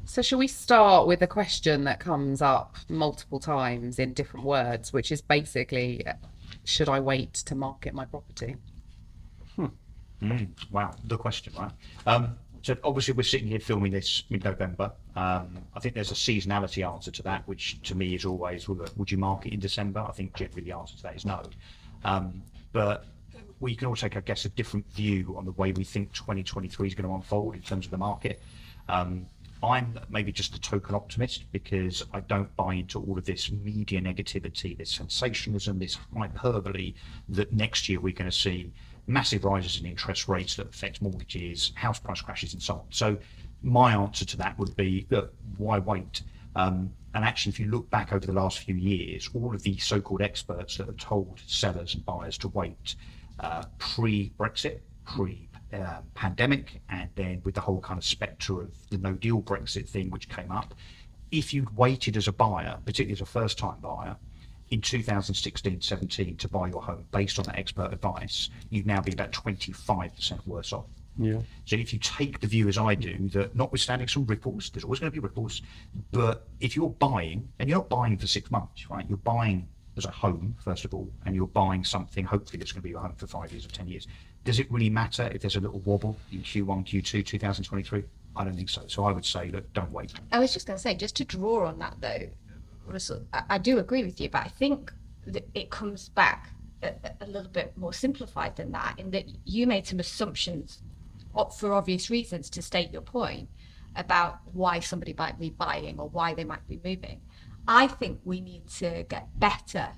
So shall we start with a question that comes up multiple times in different words, which is basically, should I wait to market my property? Wow, the question, right? So obviously we're sitting here filming this mid-November. I think there's a seasonality answer to that, which to me is always, would you market in December? I think generally the answer to that is no. But we can all take, I guess, a different view on the way we think 2023 is going to unfold in terms of the market. I'm maybe just a token optimist because I don't buy into all of this media negativity, this sensationalism, this hyperbole that next year we're going to see massive rises in interest rates that affect mortgages, house price crashes and so on. So my answer to that would be, look, why wait? And actually, if you look back over the last few years, all of the so-called experts that have told sellers and buyers to wait pre-Brexit, pre-pandemic, and then with the whole kind of spectre of the no deal Brexit thing which came up, if you'd waited as a buyer, particularly as a first-time buyer, in 2016-17 to buy your home based on that expert advice, you'd now be about 25% worse off. Yeah. So if you take the view as I do, that notwithstanding some ripples, there's always going to be ripples, but if you're buying, and you're not buying for 6 months, right? You're buying as a home, first of all, and you're buying something, hopefully that's going to be your home for 5 years or 10 years. Does it really matter if there's a little wobble in Q1, Q2, 2023? I don't think so. So I would say, look, don't wait. I was just going to say, just to draw on that though, Russell, I do agree with you, but I think that it comes back a little bit more simplified than that, in that you made some assumptions for obvious reasons to state your point about why somebody might be buying or why they might be moving. I think we need to get better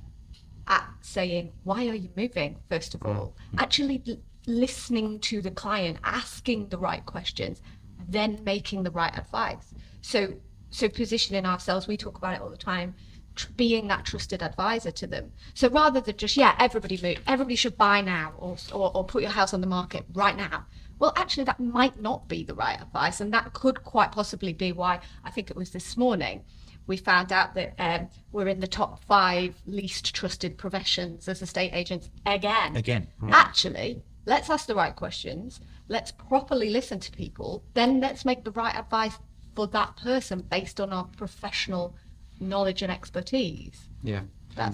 at saying, why are you moving, first of all? Actually listening to the client, asking the right questions, then making the right advice. So positioning ourselves, we talk about it all the time, being that trusted advisor to them. So rather than just, everybody move, everybody should buy now or put your house on the market right now. Well, actually, that might not be the right advice. And that could quite possibly be why, I think it was this morning, we found out that we're in the top 5 least trusted professions as estate agents again. Actually, let's ask the right questions. Let's properly listen to people. Then let's make the right advice for that person based on our professional knowledge and expertise. Yeah.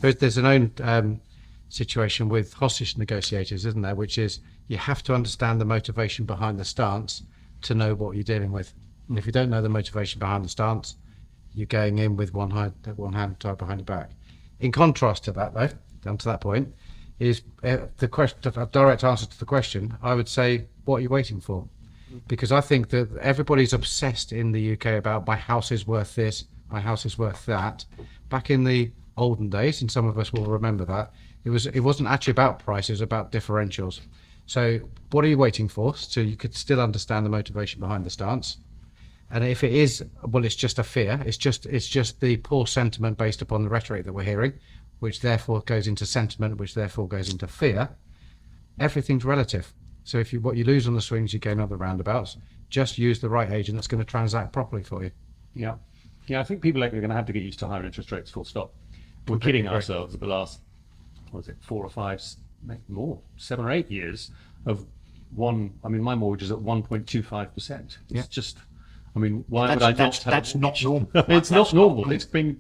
There's an own situation with hostage negotiators, isn't there? Which is, you have to understand the motivation behind the stance to know what you're dealing with. And if you don't know the motivation behind the stance, you're going in with one hand tied behind your back. In contrast to that, though, down to that point, is the question. A direct answer to the question, I would say, what are you waiting for? Because I think that everybody's obsessed in the UK about my house is worth this, my house is worth that. Back in the olden days, and some of us will remember that, it wasn't actually about price, it was about differentials. So what are you waiting for? So you could still understand the motivation behind the stance. And if it is, well, it's just a fear. It's just the poor sentiment based upon the rhetoric that we're hearing, which therefore goes into sentiment, which therefore goes into fear. Everything's relative. So what you lose on the swings, you gain on the roundabouts. Just use the right agent that's going to transact properly for you. Yeah. I think people are going to have to get used to higher interest rates, full stop. We're kidding ourselves at the last, 4 or 5, maybe more, 7 or 8 years of my mortgage is at 1.25%. It's just, why would I not have... That's not normal. It's not normal. It's been,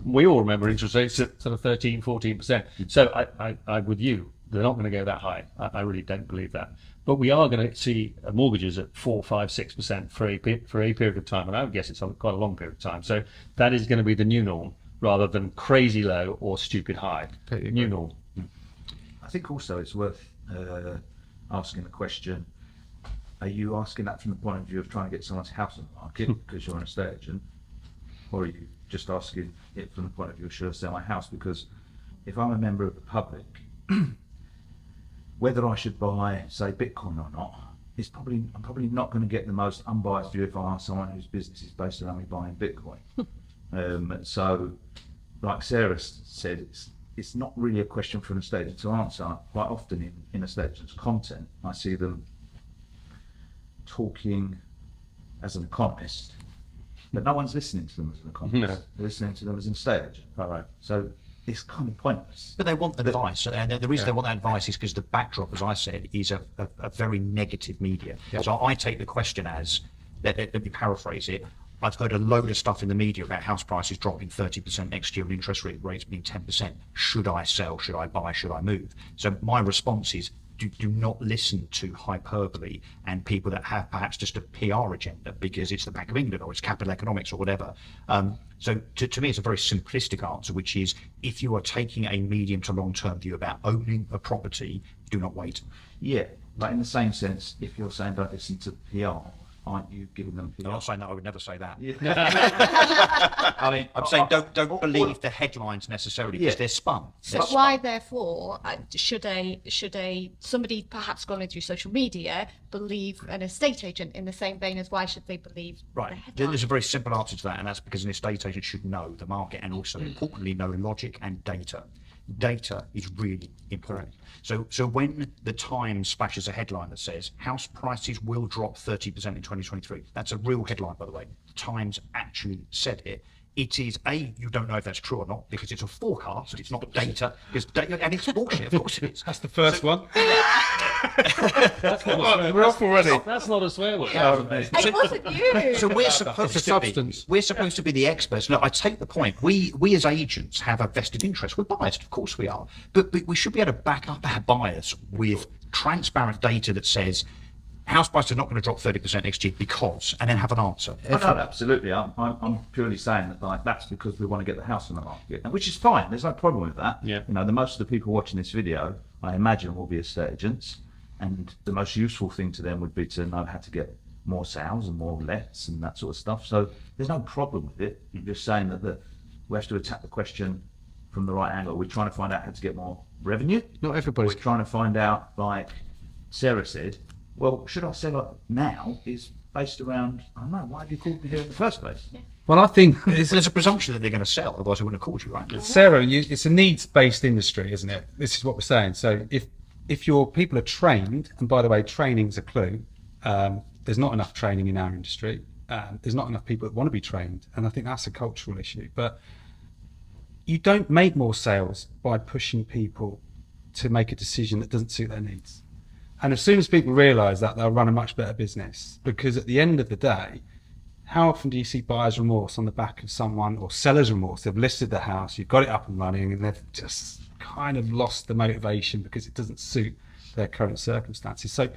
we all remember interest rates at sort of 13, 14%. So I with you, they're not going to go that high. I really don't believe that. But we are going to see mortgages at 4, 5, 6% for a period of time, and I would guess it's quite a long period of time. So that is going to be the new norm, rather than crazy low or stupid high. New norm. I think also it's worth asking the question: are you asking that from the point of view of trying to get someone's house on the market because you're an estate agent, or are you just asking it from the point of view of should I sell my house? Because if I'm a member of the public, whether I should buy, say, Bitcoin or not, I'm probably not going to get the most unbiased view if I ask someone whose business is based around me buying Bitcoin. So, like Sarah said, it's not really a question for an estate agent to answer. Quite often in estate agents' content, I see them talking as an economist, but no one's listening to them as an economist. No. They're listening to them as an estate agent. Right. So it's kind of pointless. But they want advice, and the reason they want that advice is because the backdrop, as I said, is a very negative media. So I take the question as, let me paraphrase it, I've heard a load of stuff in the media about house prices dropping 30% next year and interest rates being 10%. Should I sell? Should I buy? Should I move? So my response is, do not listen to hyperbole and people that have perhaps just a PR agenda because it's the Bank of England or it's capital economics or whatever. So to me, it's a very simplistic answer, which is if you are taking a medium to long-term view about owning a property, do not wait. Yeah, but in the same sense, if you're saying don't listen to PR, aren't you giving them PR? I'm not saying that, I would never say that. Yeah. I mean, I'm saying don't believe the headlines necessarily because they're spun. So why, therefore, should somebody perhaps scrolling through social media believe an estate agent in the same vein as why should they believe the Right. headline? There's a very simple answer to that, and that's because an estate agent should know the market and also importantly know logic and data. Data is really important. So when the Times splashes a headline that says house prices will drop 30% in 2023, that's a real headline, by the way. The Times actually said it. It is you don't know if that's true or not because it's a forecast, it's not data, and it's bullshit, of course it is. That's the first one. That's not a swear We're off already. That's not a swear word. It wasn't you. So we're supposed It's a to substance. we're supposed to be the experts. No, I take the point. We as agents have a vested interest. We're biased, of course we are, but we should be able to back up our bias with transparent data that says house prices are not going to drop 30% next year because, and then have an answer. Oh, no, absolutely. I'm purely saying that like that's because we want to get the house on the market, and which is fine. There's no problem with that. Yeah. You know, the most of the people watching this video, I imagine, will be estate agents, and the most useful thing to them would be to know how to get more sales and more lets and that sort of stuff. So there's no problem with it. I'm just saying that we have to attack the question from the right angle. We're trying to find out how to get more revenue. Not everybody's. We're trying to find out, like Sarah said, well, should I sell it now? Is based around, I don't know, why have you called me here in the first place? Well, I think There's a presumption that they're going to sell, otherwise I wouldn't have called you, right? Sarah, it's a needs-based industry, isn't it? This is what we're saying. So if your people are trained, and by the way, training's a clue. There's not enough training in our industry. There's not enough people that want to be trained, and I think that's a cultural issue. But you don't make more sales by pushing people to make a decision that doesn't suit their needs. And as soon as people realise that, they'll run a much better business. Because at the end of the day, how often do you see buyer's remorse on the back of someone, or seller's remorse? They've listed the house, you've got it up and running, and they've just kind of lost the motivation because it doesn't suit their current circumstances. So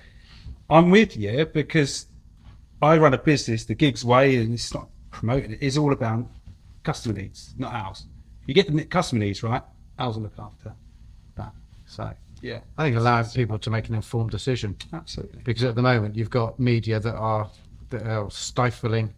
I'm with you because I run a business, the Gigs Way, and it's not promoted, it is all about customer needs, not ours. You get the customer needs right, ours will look after that. So, yeah. I think allowing people to make an informed decision, Absolutely. because at the moment you've got media that are stifling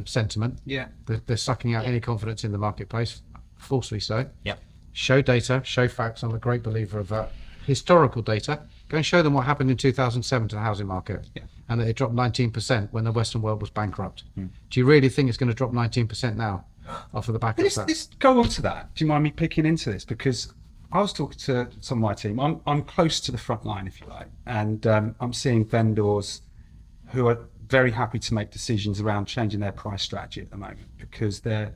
sentiment. Yeah. They're sucking out any confidence in the marketplace, falsely so. Yep. Show data, show facts. I'm a great believer of that. Historical data. Go and show them what happened in 2007 to the housing market, Yeah. and that it dropped 19% when the Western world was bankrupt. Do you really think it's going to drop 19% now off of the back of that? Let's go on to that. Do you mind me picking into this? Because I was talking to some of my team. I'm close to the front line, if you like, and I'm seeing vendors who are very happy to make decisions around changing their price strategy at the moment because they're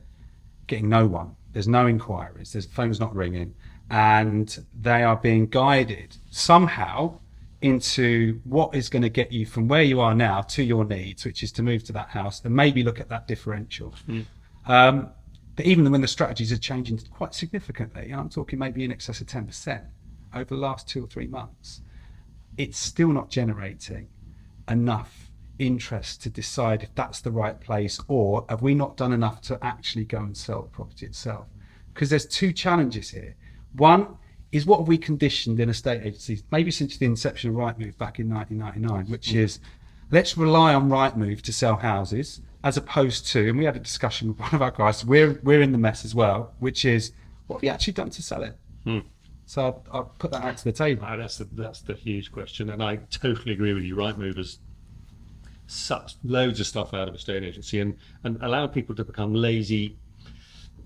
getting no one. There's no inquiries. There's phones not ringing, and they are being guided somehow into what is going to get you from where you are now to your needs, which is to move to that house and maybe look at that differential. But even when the strategies are changing quite significantly, and I'm talking maybe in excess of 10% over the last 2 or 3 months, it's still not generating enough interest to decide if that's the right place, or have we not done enough to actually go and sell the property itself? Because there's 2 challenges here. One is, what have we conditioned in estate agencies, maybe since the inception of Rightmove back in 1999, which is, let's rely on Rightmove to sell houses, as opposed to, and we had a discussion with one of our guys, we're in the mess as well, which is, what have you actually done to sell it? So I'll put that out to the table. That's the huge question, and I totally agree with you. Rightmove has sucked loads of stuff out of estate agency and allowed people to become lazy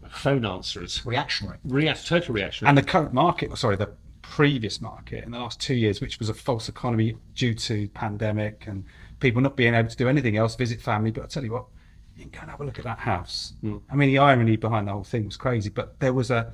phone answerers, Reactionary. total reaction. And the current market, the previous market in the last 2 years, which was a false economy due to pandemic and people not being able to do anything else, visit family. But I'll tell you what, you can go and have a look at that house. I mean, the irony behind the whole thing was crazy, but there was an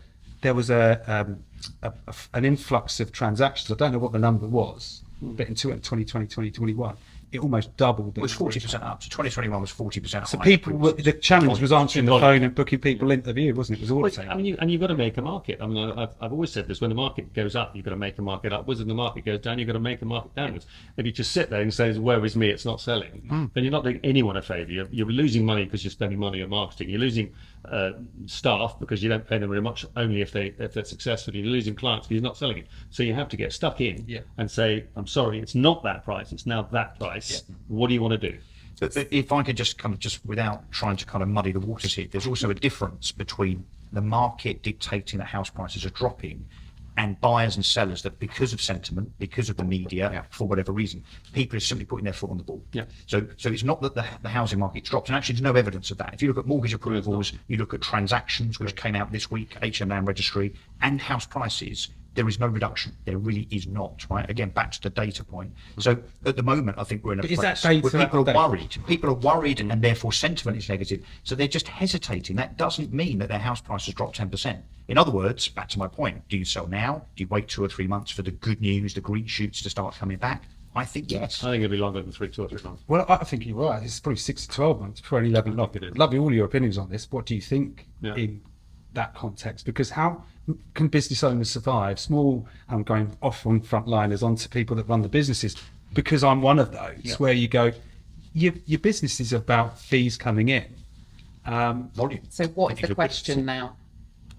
influx of transactions. I don't know what the number was, but in 2020, 2021, it almost doubled. It was 40% up. So 2021 was 40% So higher. people, the challenge was answering the phone and booking people into the view, wasn't it? It was all the Well, same. I mean, and you've got to make a market. I mean, I've always said this: when the market goes up, you've got to make a market upwards, and the market goes down, you've got to make a market downwards. If you just sit there and say, "Woe is me, it's not selling," then you're not doing anyone a favour. You're losing money because you're spending money on marketing. You're losing staff because you don't pay them very much, only if they're successful. You're losing clients because you're not selling it. So you have to get stuck in and say, "I'm sorry, it's not that price. It's now that price. What do you want to do?" So if I could just without trying to kind of muddy the waters here, there's also a difference between the market dictating that house prices are dropping and buyers and sellers that, because of sentiment, because of the media, for whatever reason, people are simply putting their foot on the ball. So it's not that the housing market dropped, and actually there's no evidence of that. If you look at mortgage approvals, you look at transactions, which came out this week, HM Land Registry, and house prices, there is no reduction. There really is not, right? Again, back to the data point. So at the moment, I think we're in a But is place that data where people are updated? worried. People are worried, and therefore sentiment is negative. So they're just hesitating. That doesn't mean that their house price has dropped 10%. In other words, back to my point, do you sell now? Do you wait 2 or 3 months for the good news, the green shoots to start coming back? I think yes. I think it'll be longer than 2 or 3 months. Well, I think you're right. It's probably 6 to 12 months before any level up. Love all your opinions on this. What do you think in that context? Because how can business owners survive? Small, I'm going off from frontliners onto people that run the businesses, because I'm one of those where you go, your business is about fees coming in. Volume. So what is the question now?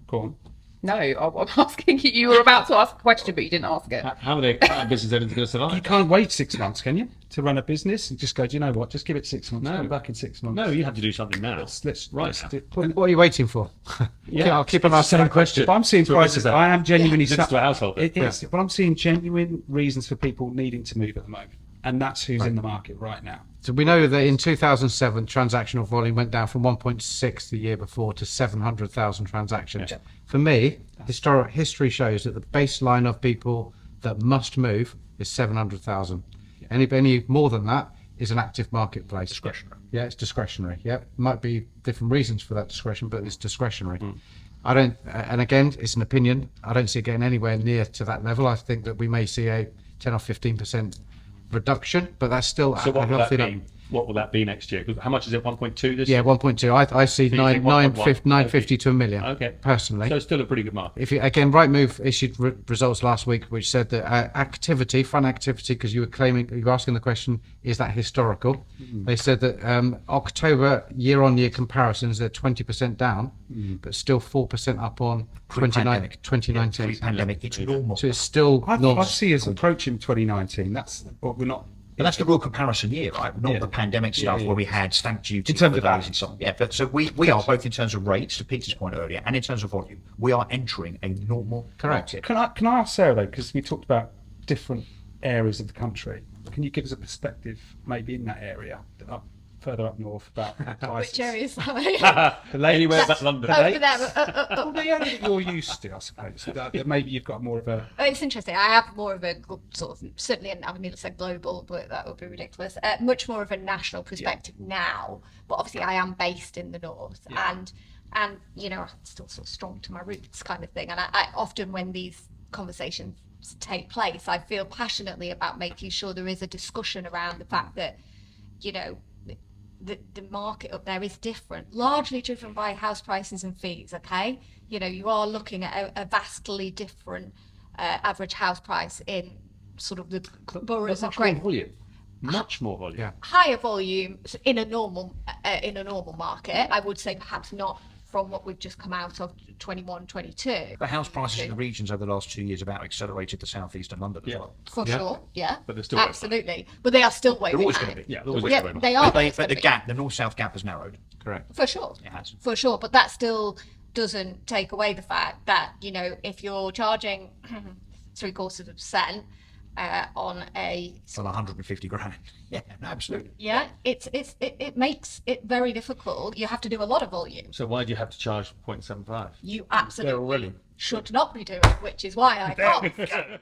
Go on. No, I'm asking you. You were about to ask a question, but you didn't ask it. How are they business owners going to You survive? can't wait 6 months, can you, to run a business and just go, do you know what? Just give it 6 months. No. Come back in 6 months. No, you have to do something now. Let's Right. What are you waiting for? I'll keep on asking the question. But I'm seeing To a prices. business I am genuinely. Next to a household. But I'm seeing genuine reasons for people needing to move at the moment, and that's who's in the market right now. So we know that in 2007, transactional volume went down from 1.6 the year before to 700,000 transactions. For me, history shows that the baseline of people that must move is 700,000. Any more than that is an active marketplace. Discretionary. Yeah, it's discretionary. Yeah, might be different reasons for that discretion, but it's discretionary. I don't, and again, it's an opinion. I don't see it getting anywhere near to that level. I think that we may see a 10 or 15% reduction, but that's still So a what will that healthy be? number. What will that be next year? 'Cause how much is it? 1.2 this Yeah, year? 1.2. I see So you think 1.1? 950 to a million. Okay. Personally. So it's still a pretty good market. If you, again, Rightmove issued results last week, which said that activity, fun activity, because you were asking the question, is that historical? They said that October year-on-year comparisons are 20% down, but still 4% up on 2019. Pre-pandemic, it's normal. So it's still I normal. see us approaching 2019. That's what we're not. But that's the real comparison year, right? Not Yeah. the pandemic stuff yeah. where we had stamp duty In terms for of those that. and so on. Yeah, but so we are both in terms of rates, to Peter's point earlier, and in terms of volume. We are entering a normal Correct. market. Can I ask Sarah though, because we talked about different areas of the country. Can you give us a perspective, maybe in that area, further up north, about prices? Which area is that? Anywhere but London. Over there. Well, the area that you're used to, I suppose. That maybe you've got more of a. It's interesting. I have more of a sort of, certainly, I mean, it's like global, but that would be ridiculous. Much more of a national perspective now. But obviously, I am based in the north, and you know, I'm still sort of strong to my roots, kind of thing. And I often, when these conversations take place, I feel passionately about making sure there is a discussion around the fact that, you know, the market up there is different, largely driven by house prices and fees. Okay, you know, you are looking at a vastly different average house price in sort of the boroughs of Much more Great volume. Much more volume. Yeah. higher volume in a normal market. I would say perhaps not from what we've just come out of 21, 22. The house prices in the regions over the last 2 years have out accelerated the southeast and London as Yeah. well. For sure, yeah. But they're still way absolutely. But they are still way They're always behind. going to be. Yeah, they're always Yeah, going to be. they are. But the gap, the north-south gap has narrowed. Correct. For sure. It has. For sure. But that still doesn't take away the fact that, you know, if you're charging 0.75% on a For 150 grand. Yeah, no, absolutely. it makes it very difficult. You have to do a lot of volume. So why do you have to charge 0.75? You They're absolutely already. should not be doing, which is why I can't.